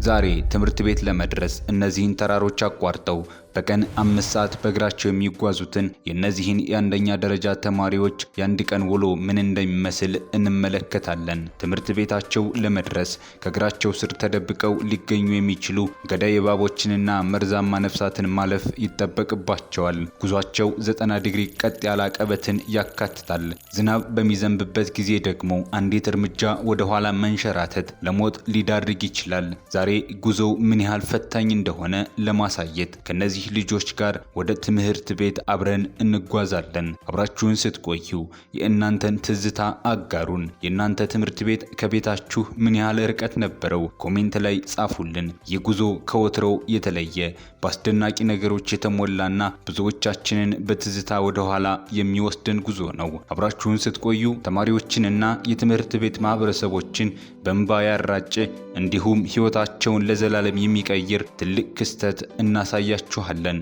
ዛሬ ትምህርት ቤት ለመድረስ እነዚህን ተራሮች አቋርጠው በቀን 5 ሰዓት በእግራቸው የሚጓዙትን የነዚህን የአንደኛ ደረጃ ተማሪዎች የአንድ ቀን ውሎ ምን እንደሚመስል እንመለከታለን። ትምህርት ቤታቸው ለመድረስ ከእግራቸው ስር ተደብቀው ሊገኙ የሚችሉ ገዳይ እባቦችንና መርዛማ ነፍሳትን ማለፍ ይጠበቅባቸዋል። ጉዟቸው 90 ዲግሪ ቀጥ ያለ አቀበትን ያካትታል። ዝናብ በሚዘንብበት ጊዜ ደግሞ አንዲት እርምጃ ወደ ኋላ መንሸራተት ለሞት ሊዳርግ ይችላል። ዛሬ ጉዞው ምን ያህል ፈታኝ እንደሆነ ለማሳየት ከነዚህ ልጆች ጋር ወደ ትምህርት ቤት አብረን እንጓዛለን። አብራችሁን ስትቆዩ የእናንተን ትዝታ አጋሩን። የእናንተ ትምህርት ቤት ከቤታችሁ ምን ያህል ርቀት ነበረው? ኮሜንት ላይ ጻፉልን። የጉዞ ከወትሮው የተለየ በአስደናቂ ነገሮች የተሞላና ብዙዎቻችንን በትዝታ ወደ ኋላ የሚወስደን ጉዞ ነው። አብራችሁን ስትቆዩ ተማሪዎችንና የትምህርት ቤት ማህበረሰቦችን በእንባ ያራጨ እንዲሁም ህይወታቸውን ለዘላለም የሚቀይር ትልቅ ክስተት እናሳያችኋለን።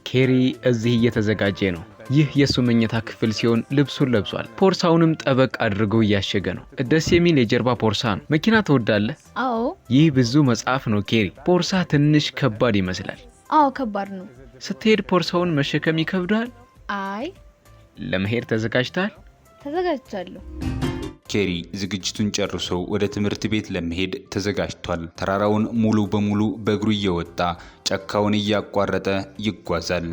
ኬሪ እዚህ እየተዘጋጀ ነው። ይህ የሱ መኝታ ክፍል ሲሆን ልብሱን ለብሷል። ፖርሳውንም ጠበቅ አድርጎ እያሸገ ነው። ደስ የሚል የጀርባ ፖርሳ ነው። መኪና ትወዳለህ? አዎ። ይህ ብዙ መጽሐፍ ነው ኬሪ። ፖርሳ ትንሽ ከባድ ይመስላል። አዎ ከባድ ነው። ስትሄድ ፖርሳውን መሸከም ይከብዳል? አይ። ለመሄድ ተዘጋጅተሃል? ተዘጋጅቻለሁ። ኬሪ ዝግጅቱን ጨርሶ ወደ ትምህርት ቤት ለመሄድ ተዘጋጅቷል። ተራራውን ሙሉ በሙሉ በእግሩ እየወጣ ጫካውን እያቋረጠ ይጓዛል።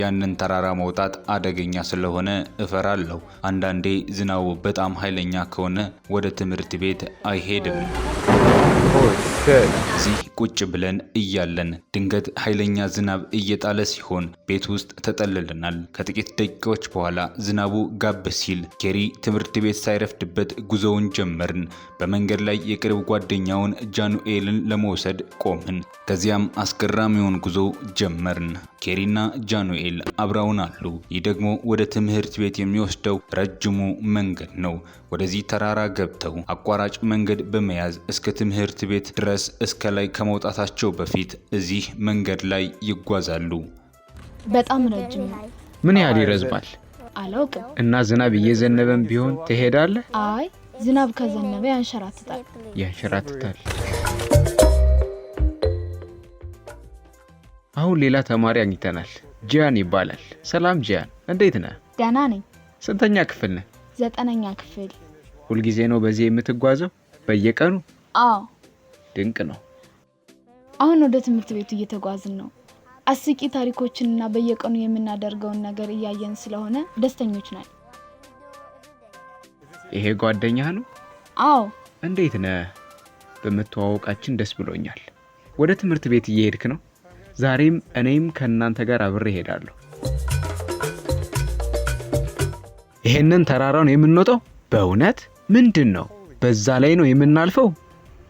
ያንን ተራራ መውጣት አደገኛ ስለሆነ እፈራለሁ። አንዳንዴ ዝናቡ በጣም ኃይለኛ ከሆነ ወደ ትምህርት ቤት አይሄድም። እዚህ ቁጭ ብለን እያለን ድንገት ኃይለኛ ዝናብ እየጣለ ሲሆን ቤት ውስጥ ተጠልለናል። ከጥቂት ደቂቃዎች በኋላ ዝናቡ ጋብ ሲል ኬሪ ትምህርት ቤት ሳይረፍድበት ጉዞውን ጀመርን። በመንገድ ላይ የቅርብ ጓደኛውን ጃኑኤልን ለመውሰድ ቆምን። ከዚያም አስገራሚውን ጉዞ ጀመርን። ኬሪና ጃኑኤል አብረውን አሉ። ይህ ደግሞ ወደ ትምህርት ቤት የሚወስደው ረጅሙ መንገድ ነው። ወደዚህ ተራራ ገብተው አቋራጭ መንገድ በመያዝ እስከ ትምህርት ቤት ድረስ እስከ ላይ ከመውጣታቸው በፊት እዚህ መንገድ ላይ ይጓዛሉ። በጣም ረጅም ነው። ምን ያህል ይረዝማል? አላውቅም። እና ዝናብ እየዘነበም ቢሆን ትሄዳለህ? አይ ዝናብ ከዘነበ ያንሸራትታል። አሁን ሌላ ተማሪ አግኝተናል። ጂያን ይባላል። ሰላም ጂያን፣ እንዴት ነህ? ደህና ነኝ። ስንተኛ ክፍል ነህ? 9ኛ ክፍል። ሁልጊዜ ነው በዚህ የምትጓዘው? በየቀኑ? አዎ። ድንቅ ነው። አሁን ወደ ትምህርት ቤቱ እየተጓዝን ነው። አስቂ ታሪኮችንና በየቀኑ የምናደርገውን ነገር እያየን ስለሆነ ደስተኞች ነን። ይሄ ጓደኛህ ነው? አዎ። እንዴት ነህ? በመተዋወቃችን ደስ ብሎኛል። ወደ ትምህርት ቤት እየሄድክ ነው? ዛሬም እኔም ከእናንተ ጋር አብሬ እሄዳለሁ። ይሄንን ተራራውን የምንወጣው? በእውነት? ምንድን ነው? በዛ ላይ ነው የምናልፈው?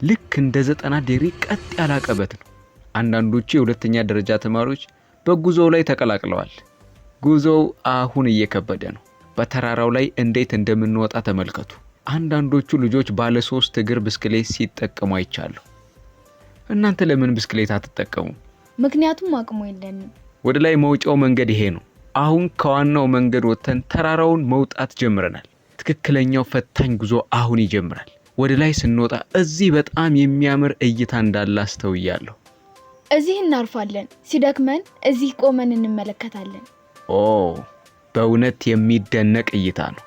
ልክ እንደ 90 ዲግሪ ቀጥ ያለ አቀበት ነው። አንዳንዶቹ የሁለተኛ ደረጃ ተማሪዎች በጉዞው ላይ ተቀላቅለዋል። ጉዞው አሁን እየከበደ ነው። በተራራው ላይ እንዴት እንደምንወጣ ተመልከቱ። አንዳንዶቹ ልጆች ባለ 3 እግር ብስክሌት ሲጠቀሙ አይቻለሁ። እናንተ ለምን ብስክሌት አትጠቀሙ? ምክንያቱም አቅሙ የለንም። ወደ ላይ መውጫው መንገድ ይሄ ነው። አሁን ከዋናው መንገድ ወጥተን ተራራውን መውጣት ጀምረናል። ትክክለኛው ፈታኝ ጉዞ አሁን ይጀምራል። ወደ ላይ ስንወጣ እዚህ በጣም የሚያምር እይታ እንዳለ አስተውያለሁ። እዚህ እናርፋለን። ሲደክመን እዚህ ቆመን እንመለከታለን። ኦ በእውነት የሚደነቅ እይታ ነው።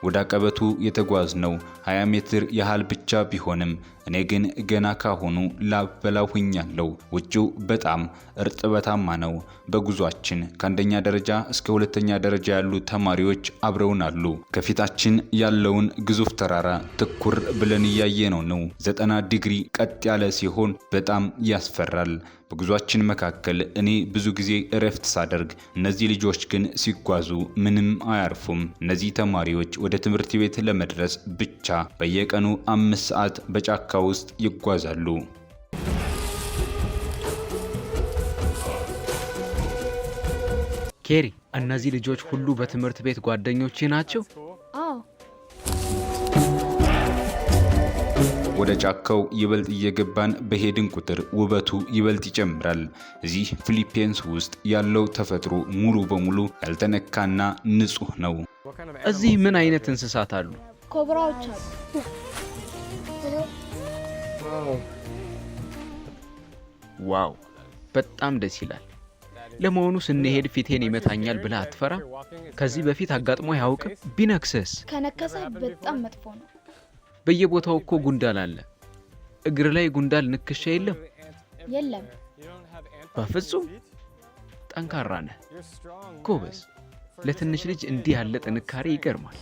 ወደ አቀበቱ የተጓዝነው 20 ሜትር ያህል ብቻ ቢሆንም እኔ ግን ገና ካሁኑ ላብ በላብ ሆኛለሁ። ውጪው በጣም እርጥበታማ ነው። በጉዟችን ከአንደኛ ደረጃ እስከ ሁለተኛ ደረጃ ያሉ ተማሪዎች አብረውን አሉ። ከፊታችን ያለውን ግዙፍ ተራራ ትኩር ብለን እያየነው ነው። 90 ዲግሪ ቀጥ ያለ ሲሆን በጣም ያስፈራል። በጉዟችን መካከል እኔ ብዙ ጊዜ እረፍት ሳደርግ፣ እነዚህ ልጆች ግን ሲጓዙ ምንም አያርፉም። እነዚህ ተማሪዎች ወደ ትምህርት ቤት ለመድረስ ብቻ በየቀኑ 5 ሰዓት በጫካ ውስጥ ይጓዛሉ። ኬሪ፣ እነዚህ ልጆች ሁሉ በትምህርት ቤት ጓደኞቼ ናቸው? አዎ። ወደ ጫካው ይበልጥ እየገባን በሄድን ቁጥር ውበቱ ይበልጥ ይጨምራል። እዚህ ፊሊፒንስ ውስጥ ያለው ተፈጥሮ ሙሉ በሙሉ ያልተነካና ንጹህ ነው። እዚህ ምን አይነት እንስሳት አሉ? ኮብራዎች አሉ። ዋው በጣም ደስ ይላል። ለመሆኑ ስንሄድ ፊቴን ይመታኛል ብለህ አትፈራ? ከዚህ በፊት አጋጥሞ ያውቅም? ቢነክሰስ? ከነከሰ በጣም መጥፎ ነው። በየቦታው እኮ ጉንዳል አለ። እግር ላይ ጉንዳል ንክሻ የለም? የለም። በፍጹም ጠንካራ ነህ ጎበዝ። ለትንሽ ልጅ እንዲህ ያለ ጥንካሬ ይገርማል።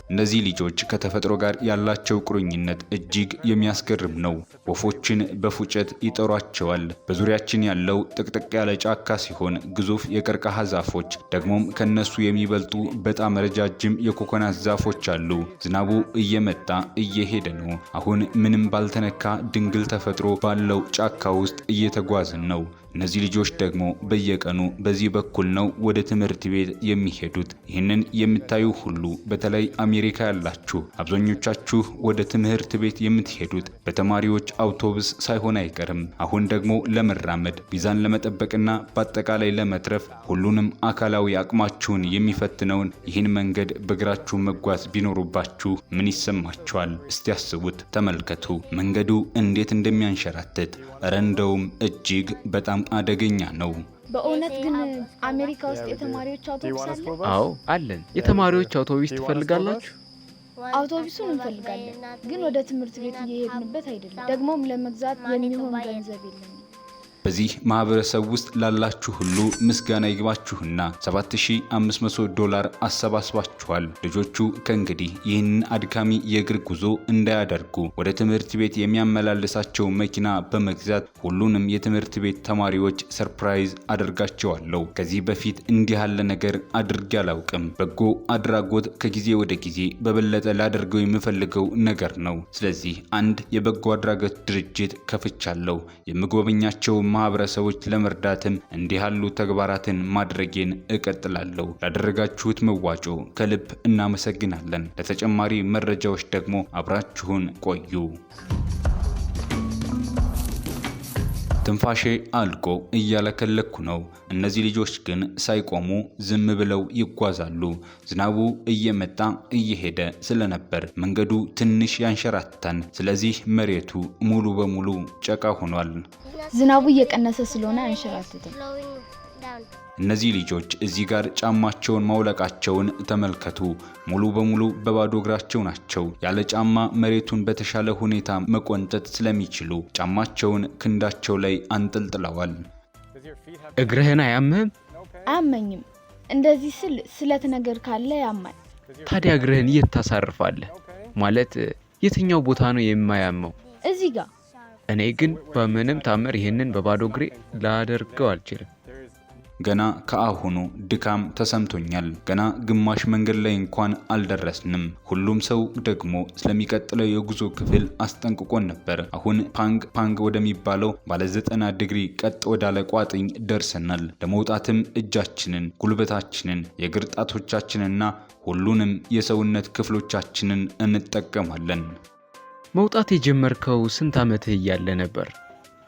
እነዚህ ልጆች ከተፈጥሮ ጋር ያላቸው ቁርኝነት እጅግ የሚያስገርም ነው። ወፎችን በፉጨት ይጠሯቸዋል። በዙሪያችን ያለው ጥቅጥቅ ያለ ጫካ ሲሆን ግዙፍ የቀርከሃ ዛፎች ደግሞም ከነሱ የሚበልጡ በጣም ረጃጅም የኮኮናት ዛፎች አሉ። ዝናቡ እየመጣ እየሄደ ነው። አሁን ምንም ባልተነካ ድንግል ተፈጥሮ ባለው ጫካ ውስጥ እየተጓዝን ነው። እነዚህ ልጆች ደግሞ በየቀኑ በዚህ በኩል ነው ወደ ትምህርት ቤት የሚሄዱት። ይህንን የምታዩ ሁሉ በተለይ አሜሪካ ያላችሁ አብዛኞቻችሁ ወደ ትምህርት ቤት የምትሄዱት በተማሪዎች አውቶቡስ ሳይሆን አይቀርም። አሁን ደግሞ ለመራመድ ቪዛን ለመጠበቅና በአጠቃላይ ለመትረፍ ሁሉንም አካላዊ አቅማችሁን የሚፈትነውን ይህን መንገድ በእግራችሁ መጓዝ ቢኖሩባችሁ ምን ይሰማችኋል? እስቲ ያስቡት፣ ተመልከቱ መንገዱ እንዴት እንደሚያንሸራትት። እረ እንደውም እጅግ በጣም አደገኛ ነው። በእውነት ግን አሜሪካ ውስጥ የተማሪዎች አውቶቡስ አለ? አዎ አለን። የተማሪዎች አውቶቡስ ትፈልጋላችሁ? አውቶቡሱን እንፈልጋለን፣ ግን ወደ ትምህርት ቤት እየሄድንበት አይደለም። ደግሞም ለመግዛት የሚሆን ገንዘብ የለም። በዚህ ማህበረሰብ ውስጥ ላላችሁ ሁሉ ምስጋና ይግባችሁና $7500 አሰባስባችኋል። ልጆቹ ከእንግዲህ ይህንን አድካሚ የእግር ጉዞ እንዳያደርጉ ወደ ትምህርት ቤት የሚያመላልሳቸው መኪና በመግዛት ሁሉንም የትምህርት ቤት ተማሪዎች ሰርፕራይዝ አደርጋቸዋለሁ። ከዚህ በፊት እንዲህ ያለ ነገር አድርጌ አላውቅም። በጎ አድራጎት ከጊዜ ወደ ጊዜ በበለጠ ላደርገው የምፈልገው ነገር ነው። ስለዚህ አንድ የበጎ አድራጎት ድርጅት ከፍቻለሁ። የምጎበኛቸው ማህበረሰቦች ለመርዳትም እንዲህ ያሉ ተግባራትን ማድረጌን እቀጥላለሁ። ላደረጋችሁት መዋጮ ከልብ እናመሰግናለን። ለተጨማሪ መረጃዎች ደግሞ አብራችሁን ቆዩ። ትንፋሼ አልቆ እያለከለኩ ነው። እነዚህ ልጆች ግን ሳይቆሙ ዝም ብለው ይጓዛሉ። ዝናቡ እየመጣ እየሄደ ስለነበር መንገዱ ትንሽ ያንሸራታል። ስለዚህ መሬቱ ሙሉ በሙሉ ጭቃ ሆኗል። ዝናቡ እየቀነሰ ስለሆነ አንሸራትትም። እነዚህ ልጆች እዚህ ጋር ጫማቸውን ማውለቃቸውን ተመልከቱ። ሙሉ በሙሉ በባዶ እግራቸው ናቸው። ያለ ጫማ መሬቱን በተሻለ ሁኔታ መቆንጠጥ ስለሚችሉ ጫማቸውን ክንዳቸው ላይ አንጠልጥለዋል። እግርህን አያምህም? አያመኝም። እንደዚህ ስለት ነገር ካለ ያማል። ታዲያ እግርህን የት ታሳርፋለህ? ማለት የትኛው ቦታ ነው የማያመው? እዚህ ጋር። እኔ ግን በምንም ታምር ይህንን በባዶ እግሬ ላደርገው አልችልም። ገና ከአሁኑ ድካም ተሰምቶኛል። ገና ግማሽ መንገድ ላይ እንኳን አልደረስንም። ሁሉም ሰው ደግሞ ስለሚቀጥለው የጉዞ ክፍል አስጠንቅቆን ነበር። አሁን ፓንግ ወደሚባለው ባለ 90 ዲግሪ ቀጥ ወዳለ ቋጥኝ ደርሰናል። ለመውጣትም እጃችንን፣ ጉልበታችንን፣ የእግር ጣቶቻችንና ሁሉንም የሰውነት ክፍሎቻችንን እንጠቀማለን። መውጣት የጀመርከው ስንት ዓመትህ እያለ ነበር?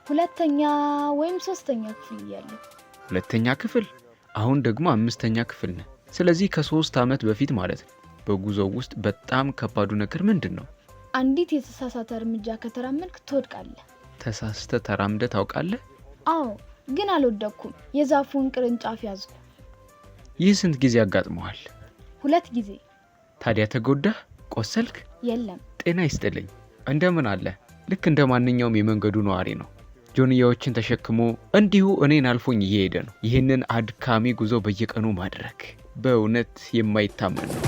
ሁለተኛ ወይም ሶስተኛ ክፍል እያለ። ሁለተኛ ክፍል? አሁን ደግሞ 5ኛ ክፍል ነህ። ስለዚህ ከ3 ዓመት በፊት ማለት ነው። በጉዞው ውስጥ በጣም ከባዱ ነገር ምንድን ነው? አንዲት የተሳሳተ እርምጃ ከተራመድክ ትወድቃለህ። ተሳስተ ተራምደ ታውቃለህ? አዎ፣ ግን አልወደኩም። የዛፉን ቅርንጫፍ ያዝኩ። ይህ ስንት ጊዜ አጋጥመዋል? 2 ጊዜ። ታዲያ ተጎዳህ? ቆሰልክ? የለም። ጤና ይስጥልኝ። እንደምን አለ? ልክ እንደ ማንኛውም የመንገዱ ነዋሪ ነው። ጆንያዎችን ተሸክሞ እንዲሁ እኔን አልፎኝ እየሄደ ነው። ይህንን አድካሚ ጉዞ በየቀኑ ማድረግ በእውነት የማይታመን ነው።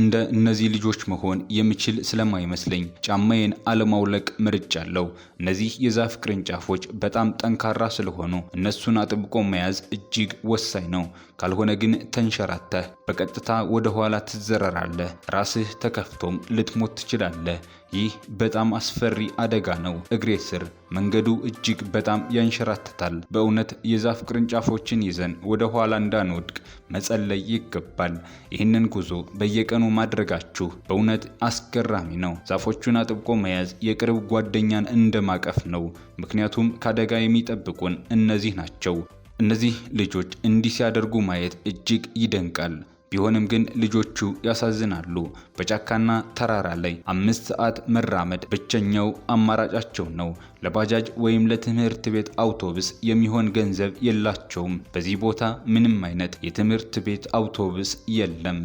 እንደ እነዚህ ልጆች መሆን የምችል ስለማይመስለኝ ጫማዬን አለማውለቅ መርጫለሁ። እነዚህ የዛፍ ቅርንጫፎች በጣም ጠንካራ ስለሆኑ እነሱን አጥብቆ መያዝ እጅግ ወሳኝ ነው። ካልሆነ ግን ተንሸራተህ በቀጥታ ወደ ኋላ ትዘረራለህ። ራስህ ተከፍቶም ልትሞት ትችላለህ። ይህ በጣም አስፈሪ አደጋ ነው። እግሬ ስር መንገዱ እጅግ በጣም ያንሸራትታል። በእውነት የዛፍ ቅርንጫፎችን ይዘን ወደ ኋላ እንዳንወድቅ መጸለይ ይገባል። ይህንን ጉዞ በየቀኑ ማድረጋችሁ በእውነት አስገራሚ ነው። ዛፎቹን አጥብቆ መያዝ የቅርብ ጓደኛን እንደማቀፍ ነው። ምክንያቱም ከአደጋ የሚጠብቁን እነዚህ ናቸው። እነዚህ ልጆች እንዲህ ሲያደርጉ ማየት እጅግ ይደንቃል። ቢሆንም ግን ልጆቹ ያሳዝናሉ። በጫካና ተራራ ላይ 5 ሰዓት መራመድ ብቸኛው አማራጫቸው ነው። ለባጃጅ ወይም ለትምህርት ቤት አውቶቡስ የሚሆን ገንዘብ የላቸውም። በዚህ ቦታ ምንም አይነት የትምህርት ቤት አውቶቡስ የለም።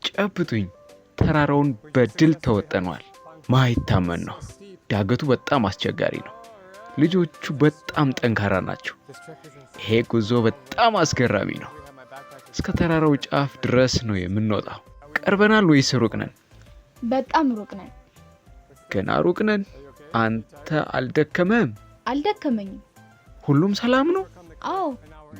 ጨብጡኝ። ተራራውን በድል ተወጠኗል። ማይታመን ነው። ዳገቱ በጣም አስቸጋሪ ነው። ልጆቹ በጣም ጠንካራ ናቸው። ይሄ ጉዞ በጣም አስገራሚ ነው። እስከ ተራራው ጫፍ ድረስ ነው የምንወጣው። ቀርበናል ወይስ ሩቅ ነን? በጣም ሩቅ ነን። ገና ሩቅ ነን። አንተ አልደከመህም? አልደከመኝም። ሁሉም ሰላም ነው? አዎ።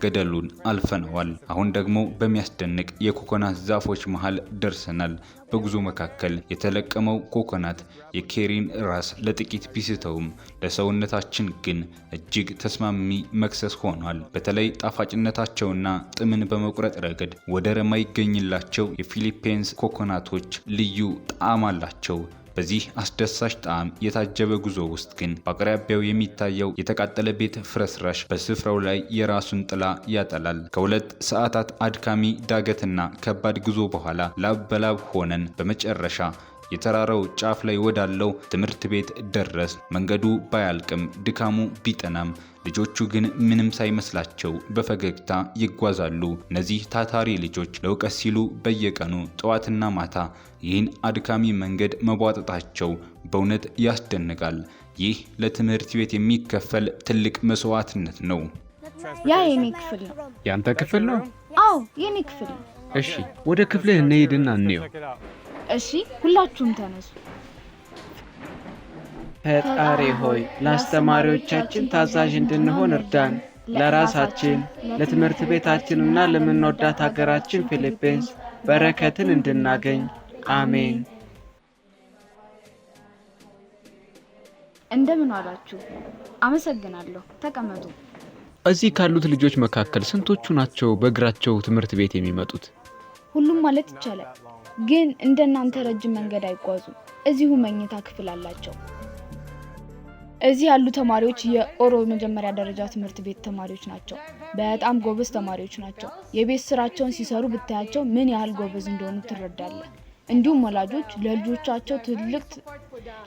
ገደሉን አልፈነዋል። አሁን ደግሞ በሚያስደንቅ የኮኮናት ዛፎች መሃል ደርሰናል። በጉዞ መካከል የተለቀመው ኮኮናት የኬሪን ራስ ለጥቂት ቢስተውም ለሰውነታችን ግን እጅግ ተስማሚ መክሰስ ሆኗል። በተለይ ጣፋጭነታቸውና ጥምን በመቁረጥ ረገድ ወደር የማይገኝላቸው የፊሊፒንስ ኮኮናቶች ልዩ ጣዕም አላቸው። በዚህ አስደሳች ጣዕም የታጀበ ጉዞ ውስጥ ግን በአቅራቢያው የሚታየው የተቃጠለ ቤት ፍርስራሽ በስፍራው ላይ የራሱን ጥላ ያጠላል። ከ2 ሰዓታት አድካሚ ዳገትና ከባድ ጉዞ በኋላ ላብ በላብ ሆነን በመጨረሻ የተራራው ጫፍ ላይ ወዳለው ትምህርት ቤት ደረስ። መንገዱ ባያልቅም ድካሙ ቢጠናም ልጆቹ ግን ምንም ሳይመስላቸው በፈገግታ ይጓዛሉ። እነዚህ ታታሪ ልጆች ለእውቀት ሲሉ በየቀኑ ጠዋትና ማታ ይህን አድካሚ መንገድ መቧጠጣቸው በእውነት ያስደንቃል። ይህ ለትምህርት ቤት የሚከፈል ትልቅ መስዋዕትነት ነው። ያ የኔ ክፍል ነው። ያንተ ክፍል ነው? አዎ የኔ ክፍል ነው። እሺ ወደ ክፍልህ እንሄድና እንየው። እሺ ሁላችሁም ተነሱ። ፈጣሪ ሆይ ለአስተማሪዎቻችን ታዛዥ እንድንሆን እርዳን። ለራሳችን ለትምህርት ቤታችንና ለምንወዳት ሀገራችን ፊሊፒንስ በረከትን እንድናገኝ አሜን። እንደምን ዋላችሁ? አመሰግናለሁ። ተቀመጡ። እዚህ ካሉት ልጆች መካከል ስንቶቹ ናቸው በእግራቸው ትምህርት ቤት የሚመጡት? ሁሉም ማለት ይቻላል። ግን እንደናንተ ረጅም መንገድ አይጓዙም። እዚሁ መኝታ ክፍል አላቸው። እዚህ ያሉ ተማሪዎች የኦሮ መጀመሪያ ደረጃ ትምህርት ቤት ተማሪዎች ናቸው። በጣም ጎበዝ ተማሪዎች ናቸው። የቤት ስራቸውን ሲሰሩ ብታያቸው ምን ያህል ጎበዝ እንደሆኑ ትረዳለህ። እንዲሁም ወላጆች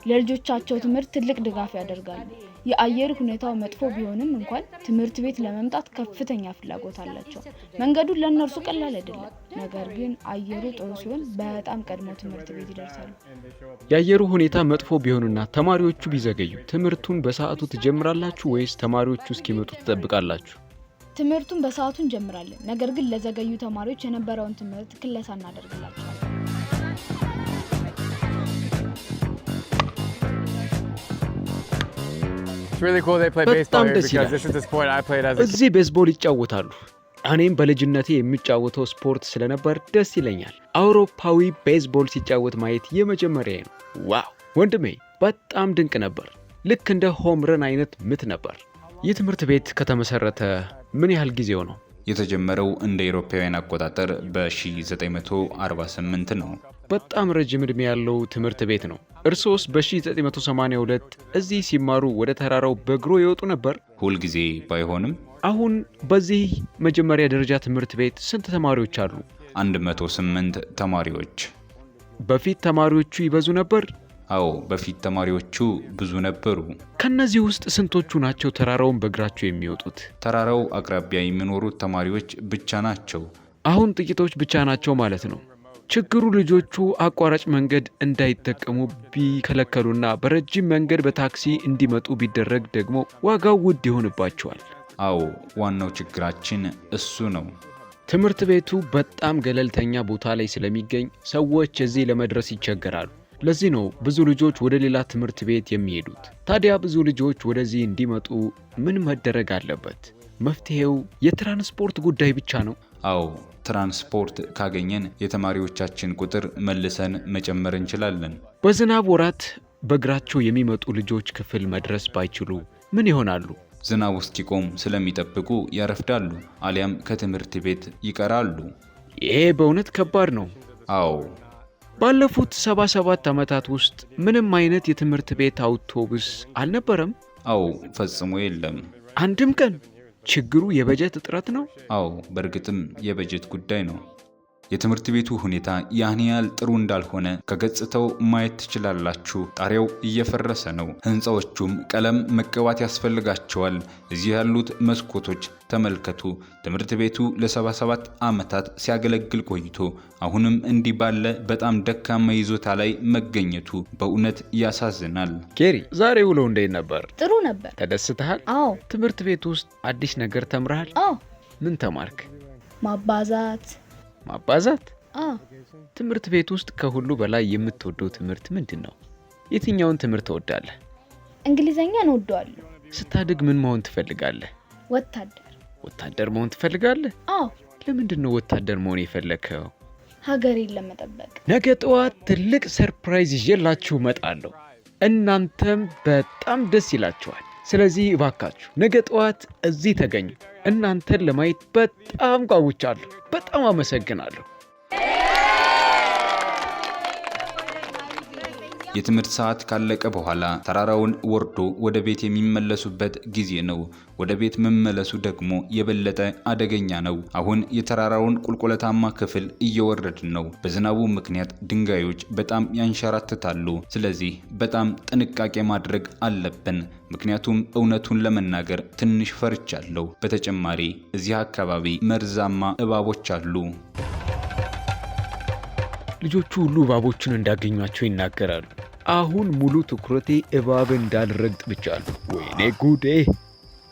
ለልጆቻቸው ትምህርት ትልቅ ድጋፍ ያደርጋሉ። የአየር ሁኔታው መጥፎ ቢሆንም እንኳን ትምህርት ቤት ለመምጣት ከፍተኛ ፍላጎት አላቸው። መንገዱ ለእነርሱ ቀላል አይደለም። ነገር ግን አየሩ ጥሩ ሲሆን በጣም ቀድመው ትምህርት ቤት ይደርሳሉ። የአየሩ ሁኔታ መጥፎ ቢሆንና ተማሪዎቹ ቢዘገዩ ትምህርቱን በሰዓቱ ትጀምራላችሁ ወይስ ተማሪዎቹ እስኪመጡ ትጠብቃላችሁ? ትምህርቱን በሰዓቱ እንጀምራለን። ነገር ግን ለዘገዩ ተማሪዎች የነበረውን ትምህርት ክለሳ እናደርግላቸዋለን። በጣም ደስ ይላል። እዚህ ቤዝቦል ይጫወታሉ። እኔም በልጅነቴ የሚጫወተው ስፖርት ስለነበር ደስ ይለኛል። አውሮፓዊ ቤዝቦል ሲጫወት ማየት የመጀመሪያ ነው። ዋው ወንድሜ፣ በጣም ድንቅ ነበር። ልክ እንደ ሆምረን አይነት ምት ነበር። ይህ ትምህርት ቤት ከተመሰረተ ምን ያህል ጊዜው ነው? የተጀመረው እንደ አውሮፓውያን አቆጣጠር በ1948 ነው። በጣም ረጅም ዕድሜ ያለው ትምህርት ቤት ነው። እርሶስ በ1982 እዚህ ሲማሩ ወደ ተራራው በእግሮ ይወጡ ነበር? ሁልጊዜ ባይሆንም። አሁን በዚህ መጀመሪያ ደረጃ ትምህርት ቤት ስንት ተማሪዎች አሉ? 108 ተማሪዎች። በፊት ተማሪዎቹ ይበዙ ነበር? አዎ፣ በፊት ተማሪዎቹ ብዙ ነበሩ። ከነዚህ ውስጥ ስንቶቹ ናቸው ተራራውን በእግራቸው የሚወጡት? ተራራው አቅራቢያ የሚኖሩት ተማሪዎች ብቻ ናቸው። አሁን ጥቂቶች ብቻ ናቸው ማለት ነው። ችግሩ ልጆቹ አቋራጭ መንገድ እንዳይጠቀሙ ቢከለከሉና በረጅም መንገድ በታክሲ እንዲመጡ ቢደረግ ደግሞ ዋጋው ውድ ይሆንባቸዋል። አዎ፣ ዋናው ችግራችን እሱ ነው። ትምህርት ቤቱ በጣም ገለልተኛ ቦታ ላይ ስለሚገኝ ሰዎች እዚህ ለመድረስ ይቸገራሉ። ለዚህ ነው ብዙ ልጆች ወደ ሌላ ትምህርት ቤት የሚሄዱት። ታዲያ ብዙ ልጆች ወደዚህ እንዲመጡ ምን መደረግ አለበት? መፍትሄው የትራንስፖርት ጉዳይ ብቻ ነው? አዎ ትራንስፖርት ካገኘን የተማሪዎቻችን ቁጥር መልሰን መጨመር እንችላለን። በዝናብ ወራት በእግራቸው የሚመጡ ልጆች ክፍል መድረስ ባይችሉ ምን ይሆናሉ? ዝናብ ውስጥ ይቆም ስለሚጠብቁ ያረፍዳሉ፣ አሊያም ከትምህርት ቤት ይቀራሉ። ይሄ በእውነት ከባድ ነው። አዎ ባለፉት 77 ዓመታት ውስጥ ምንም አይነት የትምህርት ቤት አውቶቡስ አልነበረም? አዎ ፈጽሞ የለም። አንድም ቀን። ችግሩ የበጀት እጥረት ነው? አዎ በእርግጥም የበጀት ጉዳይ ነው። የትምህርት ቤቱ ሁኔታ ያን ያህል ጥሩ እንዳልሆነ ከገጽታው ማየት ትችላላችሁ። ጣሪያው እየፈረሰ ነው። ህንፃዎቹም ቀለም መቀባት ያስፈልጋቸዋል። እዚህ ያሉት መስኮቶች ተመልከቱ። ትምህርት ቤቱ ለ77 ዓመታት ሲያገለግል ቆይቶ አሁንም እንዲህ ባለ በጣም ደካማ ይዞታ ላይ መገኘቱ በእውነት ያሳዝናል። ኬሪ፣ ዛሬ ውሎ እንዴት ነበር? ጥሩ ነበር። ተደስተሃል? አዎ። ትምህርት ቤት ውስጥ አዲስ ነገር ተምረሃል? አዎ። ምን ተማርክ? ማባዛት። ትምህርት ቤት ውስጥ ከሁሉ በላይ የምትወደው ትምህርት ምንድን ነው? የትኛውን ትምህርት ትወዳለህ? እንግሊዘኛን እወደዋለሁ። ስታድግ ምን መሆን ትፈልጋለህ? ወታደር መሆን ትፈልጋለህ? አዎ። ለምንድን ነው ወታደር መሆን የፈለከው? ሀገሬን ለመጠበቅ። ነገ ጠዋት ትልቅ ሰርፕራይዝ ይዤላችሁ እመጣለሁ። እናንተም በጣም ደስ ይላችኋል። ስለዚህ እባካችሁ ነገ ጠዋት እዚህ ተገኙ። እናንተን ለማየት በጣም ጓጉቻለሁ። በጣም አመሰግናለሁ። የትምህርት ሰዓት ካለቀ በኋላ ተራራውን ወርዶ ወደ ቤት የሚመለሱበት ጊዜ ነው። ወደ ቤት መመለሱ ደግሞ የበለጠ አደገኛ ነው። አሁን የተራራውን ቁልቁለታማ ክፍል እየወረድን ነው። በዝናቡ ምክንያት ድንጋዮች በጣም ያንሸራትታሉ። ስለዚህ በጣም ጥንቃቄ ማድረግ አለብን። ምክንያቱም እውነቱን ለመናገር ትንሽ ፈርቻለሁ። በተጨማሪ እዚህ አካባቢ መርዛማ እባቦች አሉ። ልጆቹ ሁሉ እባቦችን እንዳገኟቸው ይናገራሉ። አሁን ሙሉ ትኩረቴ እባብ እንዳልረግጥ ብቻ ነው። ወይኔ ጉዴ!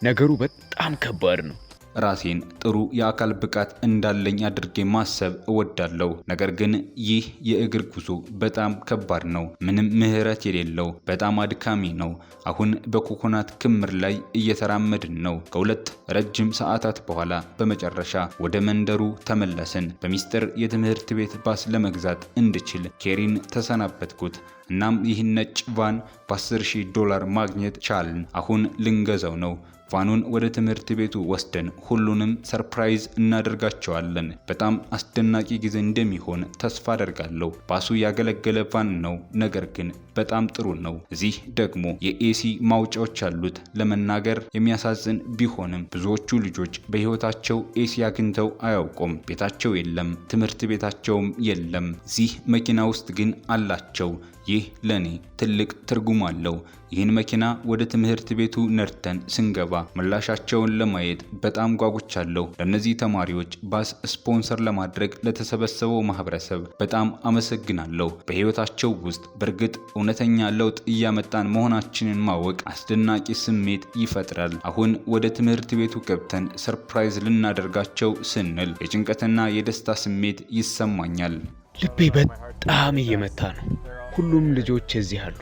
ነገሩ በጣም ከባድ ነው። ራሴን ጥሩ የአካል ብቃት እንዳለኝ አድርጌ ማሰብ እወዳለሁ። ነገር ግን ይህ የእግር ጉዞ በጣም ከባድ ነው። ምንም ምህረት የሌለው በጣም አድካሚ ነው። አሁን በኮኮናት ክምር ላይ እየተራመድን ነው። ከሁለት ረጅም ሰዓታት በኋላ በመጨረሻ ወደ መንደሩ ተመለስን። በሚስጥር የትምህርት ቤት ባስ ለመግዛት እንድችል ኬሪን ተሰናበትኩት። እናም ይህን ነጭ ቫን በ10,000 ማግኘት ቻልን። አሁን ልንገዛው ነው። ቫኑን ወደ ትምህርት ቤቱ ወስደን ሁሉንም ሰርፕራይዝ እናደርጋቸዋለን። በጣም አስደናቂ ጊዜ እንደሚሆን ተስፋ አደርጋለሁ። ባሱ ያገለገለ ቫን ነው፣ ነገር ግን በጣም ጥሩ ነው። እዚህ ደግሞ የኤሲ ማውጫዎች አሉት። ለመናገር የሚያሳዝን ቢሆንም ብዙዎቹ ልጆች በሕይወታቸው ኤሲ አግኝተው አያውቁም። ቤታቸው የለም፣ ትምህርት ቤታቸውም የለም። እዚህ መኪና ውስጥ ግን አላቸው። ይህ ለኔ ትልቅ ትርጉም አለው። ይህን መኪና ወደ ትምህርት ቤቱ ነድተን ስንገባ ምላሻቸውን ለማየት በጣም ጓጉቻለሁ። ለእነዚህ ተማሪዎች ባስ ስፖንሰር ለማድረግ ለተሰበሰበው ማህበረሰብ በጣም አመሰግናለሁ። በሕይወታቸው ውስጥ በእርግጥ እውነተኛ ለውጥ እያመጣን መሆናችንን ማወቅ አስደናቂ ስሜት ይፈጥራል። አሁን ወደ ትምህርት ቤቱ ገብተን ሰርፕራይዝ ልናደርጋቸው ስንል የጭንቀትና የደስታ ስሜት ይሰማኛል። ልቤ በጣም እየመታ ነው። ሁሉም ልጆች እዚህ አሉ።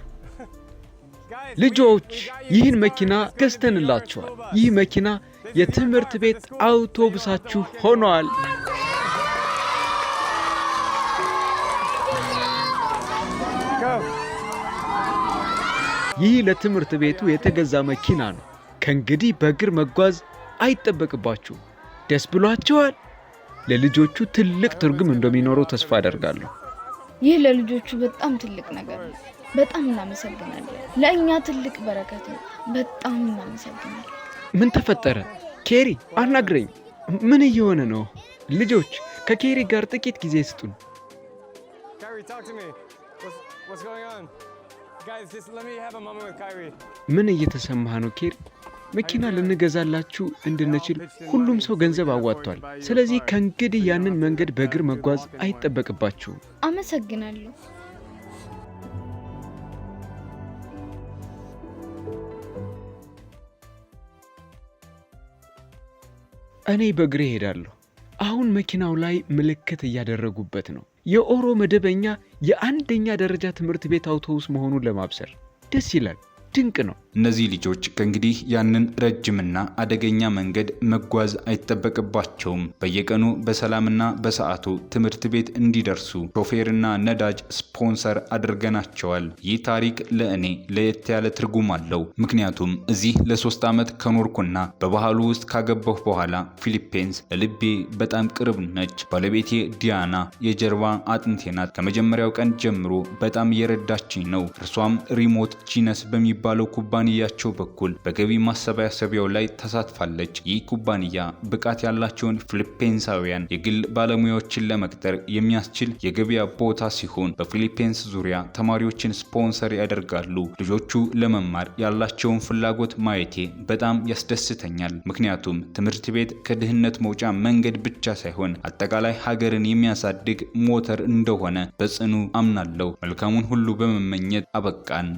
ልጆች፣ ይህን መኪና ገዝተንላችኋል። ይህ መኪና የትምህርት ቤት አውቶቡሳችሁ ሆኗል። ይህ ለትምህርት ቤቱ የተገዛ መኪና ነው። ከእንግዲህ በእግር መጓዝ አይጠበቅባችሁም። ደስ ብሏቸዋል። ለልጆቹ ትልቅ ትርጉም እንደሚኖረው ተስፋ አደርጋለሁ። ይህ ለልጆቹ በጣም ትልቅ ነገር ነው። በጣም እናመሰግናለን። ለእኛ ትልቅ በረከት ነው። በጣም እናመሰግናለን። ምን ተፈጠረ? ኬሪ አናግረኝ። ምን እየሆነ ነው? ልጆች ከኬሪ ጋር ጥቂት ጊዜ ስጡን። ምን እየተሰማህ ነው ኬሪ? መኪና ልንገዛላችሁ እንድንችል ሁሉም ሰው ገንዘብ አዋጥቷል። ስለዚህ ከእንግዲህ ያንን መንገድ በእግር መጓዝ አይጠበቅባችሁም። አመሰግናለሁ። እኔ በእግሬ እሄዳለሁ። አሁን መኪናው ላይ ምልክት እያደረጉበት ነው። የኦሮ መደበኛ የአንደኛ ደረጃ ትምህርት ቤት አውቶቡስ መሆኑን ለማብሰር ደስ ይላል። ድንቅ ነው። እነዚህ ልጆች ከእንግዲህ ያንን ረጅምና አደገኛ መንገድ መጓዝ አይጠበቅባቸውም። በየቀኑ በሰላምና በሰዓቱ ትምህርት ቤት እንዲደርሱ ሾፌርና ነዳጅ ስፖንሰር አድርገናቸዋል። ይህ ታሪክ ለእኔ ለየት ያለ ትርጉም አለው። ምክንያቱም እዚህ ለ3 ዓመት ከኖርኩና በባህሉ ውስጥ ካገባሁ በኋላ ፊሊፒንስ ለልቤ በጣም ቅርብ ነች። ባለቤቴ ዲያና የጀርባ አጥንቴ ናት። ከመጀመሪያው ቀን ጀምሮ በጣም እየረዳችኝ ነው። እርሷም ሪሞት ጂነስ በሚባለው ኩባንያቸው በኩል በገቢ ማሰባሰቢያው ላይ ተሳትፋለች። ይህ ኩባንያ ብቃት ያላቸውን ፊሊፒንሳውያን የግል ባለሙያዎችን ለመቅጠር የሚያስችል የገበያ ቦታ ሲሆን በፊሊፒንስ ዙሪያ ተማሪዎችን ስፖንሰር ያደርጋሉ። ልጆቹ ለመማር ያላቸውን ፍላጎት ማየቴ በጣም ያስደስተኛል። ምክንያቱም ትምህርት ቤት ከድህነት መውጫ መንገድ ብቻ ሳይሆን አጠቃላይ ሀገርን የሚያሳድግ ሞተር እንደሆነ በጽኑ አምናለሁ። መልካሙን ሁሉ በመመኘት አበቃን።